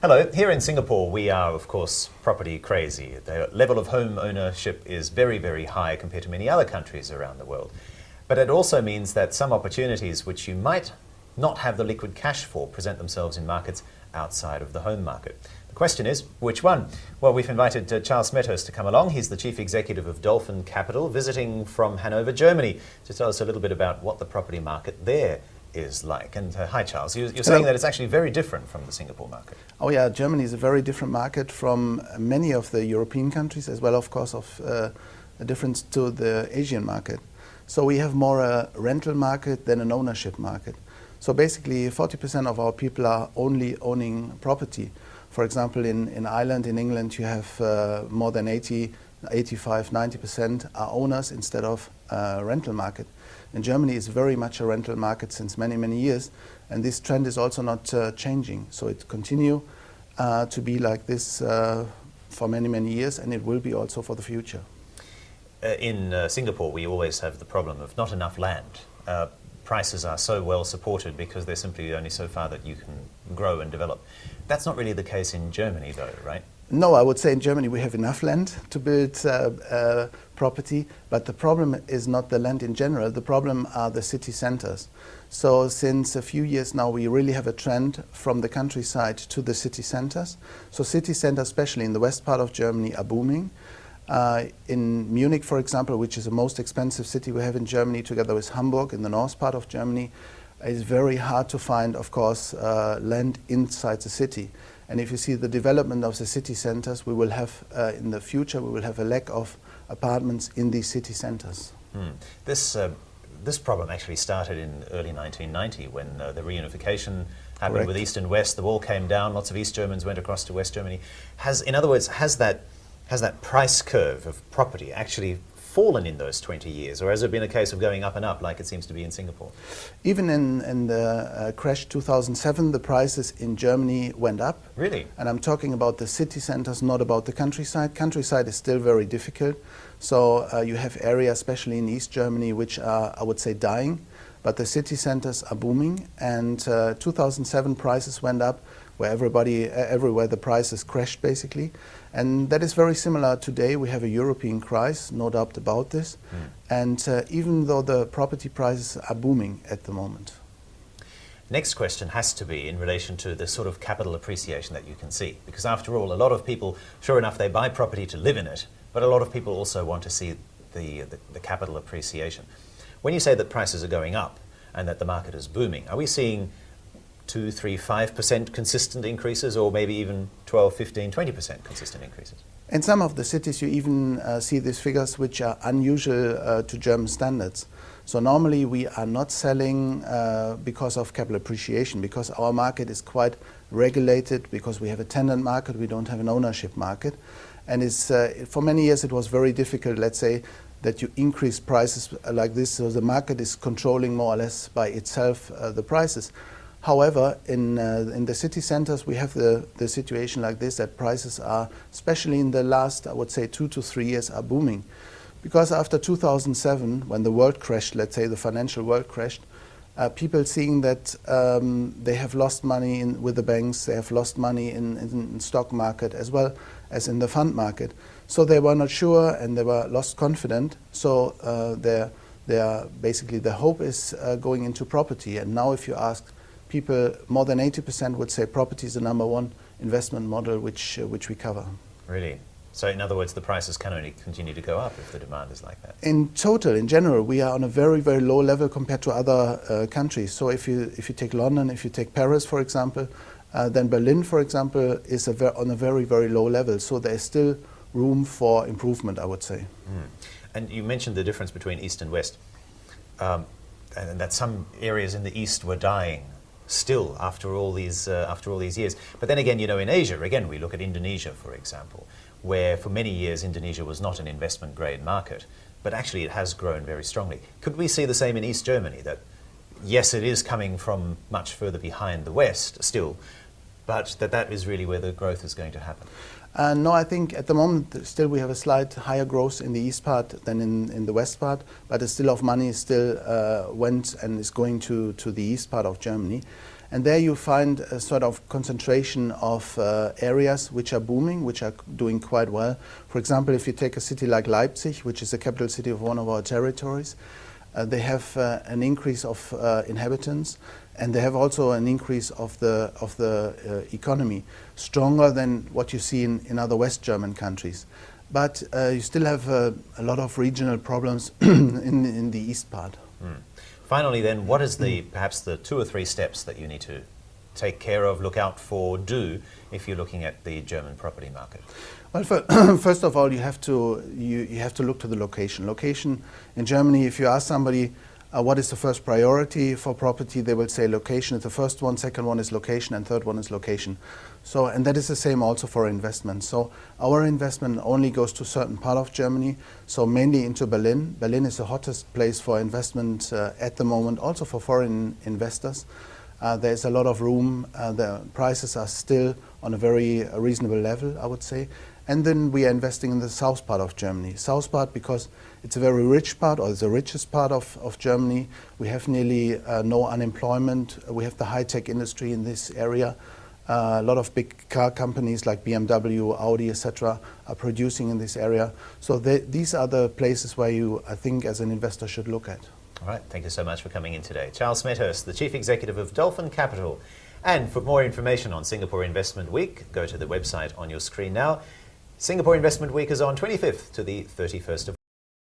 Hello, here in Singapore we are of course property crazy. The level of home ownership is very, very high compared to many other countries around the world. But it also means that some opportunities which you might not have the liquid cash for present themselves in markets outside of the home market. The question is, which one? Well, we've invited Charles Smethurst to come along. He's the Chief Executive of Dolphin Capital, visiting from Hanover, Germany, to tell us a little bit about what the property market there is like. And hi, Charles. You're saying that it's actually very different from the Singapore market. Oh yeah, Germany is a very different market from many of the European countries, as well, of course, of a difference to the Asian market. So we have more a rental market than an ownership market. So basically 40% of our people are only owning property. For example, in Ireland, in England, you have more than 85, 90% are owners instead of rental market. In Germany, it's very much a rental market since many, many years, and this trend is also not changing. So it continue to be like this for many, many years, and it will be also for the future. In Singapore, we always have the problem of not enough land. Prices are so well supported because they're simply only so far that you can grow and develop. That's not really the case in Germany, though, right? No, I would say in Germany we have enough land to build property, but the problem is not the land in general. The problem are the city centers. So since a few years now, we really have a trend from the countryside to the city centers. So city centers, especially in the west part of Germany, are booming. In Munich, for example, which is the most expensive city we have in Germany, together with Hamburg in the north part of Germany, it's very hard to find, of course, land inside the city. And if you see the development of the city centers, we will have, in the future, we will have a lack of apartments in these city centers. This problem actually started in early 1990 when the reunification happened. Correct. With East and West. The wall came down, lots of East Germans went across to West Germany. In other words, has that price curve of property actually fallen in those 20 years, or has it been a case of going up and up like it seems to be in Singapore? Even in the crash 2007, the prices in Germany went up. Really? And I'm talking about the city centers, not about the countryside. Countryside is still very difficult. So you have areas, especially in East Germany, which are, I would say, dying. But the city centers are booming. And 2007 prices went up, where everywhere the prices crashed, basically. And that is very similar today. We have a European crisis, no doubt about this. And even though the property prices are booming at the moment. Next question has to be in relation to the sort of capital appreciation that you can see. Because after all, a lot of people, sure enough, they buy property to live in it, but a lot of people also want to see the capital appreciation. When you say that prices are going up and that the market is booming, are we seeing 2, 3, 5% consistent increases, or maybe even 12, 15, 20% consistent increases? In some of the cities you even see these figures which are unusual to German standards. So normally we are not selling because of capital appreciation, because our market is quite regulated, because we have a tenant market, we don't have an ownership market. And it's, for many years it was very difficult, let's say, that you increase prices like this, so the market is controlling more or less by itself the prices. However, in the city centers, we have the situation like this, that prices are, especially in the last, I would say, 2 to 3 years, are booming. Because after 2007, when the world crashed, let's say the financial world crashed, people seeing that they have lost money with the banks, they have lost money in stock market as well as in the fund market. So they were not sure and they were lost confident. So basically the hope is going into property. And now if you ask people, more than 80% would say property is the #1 investment model which we cover. Really? So in other words, the prices can only continue to go up if the demand is like that? In total, in general, we are on a very, very low level compared to other countries. So if you take London, if you take Paris, for example, then Berlin, for example, is on a very, very low level. So there is still room for improvement, I would say. And you mentioned the difference between East and West, and that some areas in the East were dying still after all these years. But then again, you know, in Asia, again, we look at Indonesia, for example, where for many years Indonesia was not an investment grade market, but actually it has grown very strongly. Could we see the same in East Germany, that yes, it is coming from much further behind the West still, but that is really where the growth is going to happen? No, I think at the moment still we have a slight higher growth in the east part than in the west part, but still of money still went and is going to the east part of Germany. And there you find a sort of concentration of areas which are booming, which are doing quite well. For example, if you take a city like Leipzig, which is the capital city of one of our territories, they have an increase of inhabitants, and they have also an increase of the economy, stronger than what you see in other West German countries. But you still have a lot of regional problems in the east part. Finally then, what is perhaps the 2 or 3 steps that you need to take care of, look out for, do, if you're looking at the German property market? Well, first of all, you have to look to the location. Location in Germany, if you ask somebody what is the first priority for property, they will say location is the first one, second one is location, and third one is location. So, and that is the same also for investment. So our investment only goes to a certain part of Germany, so mainly into Berlin. Berlin is the hottest place for investment at the moment, also for foreign investors. There's a lot of room. The prices are still on a very reasonable level, I would say. And then we are investing in the south part of Germany. South part because it's a very rich part, or it's the richest part of Germany. We have nearly no unemployment. We have the high-tech industry in this area. A lot of big car companies like BMW, Audi, etc. are producing in this area. So these are the places where you, I think, as an investor should look at. All right, thank you so much for coming in today. Charles Smethurst, the Chief Executive of Dolphin Capital. And for more information on Singapore Investment Week, go to the website on your screen now. Singapore Investment Week is on 25th to the 31st of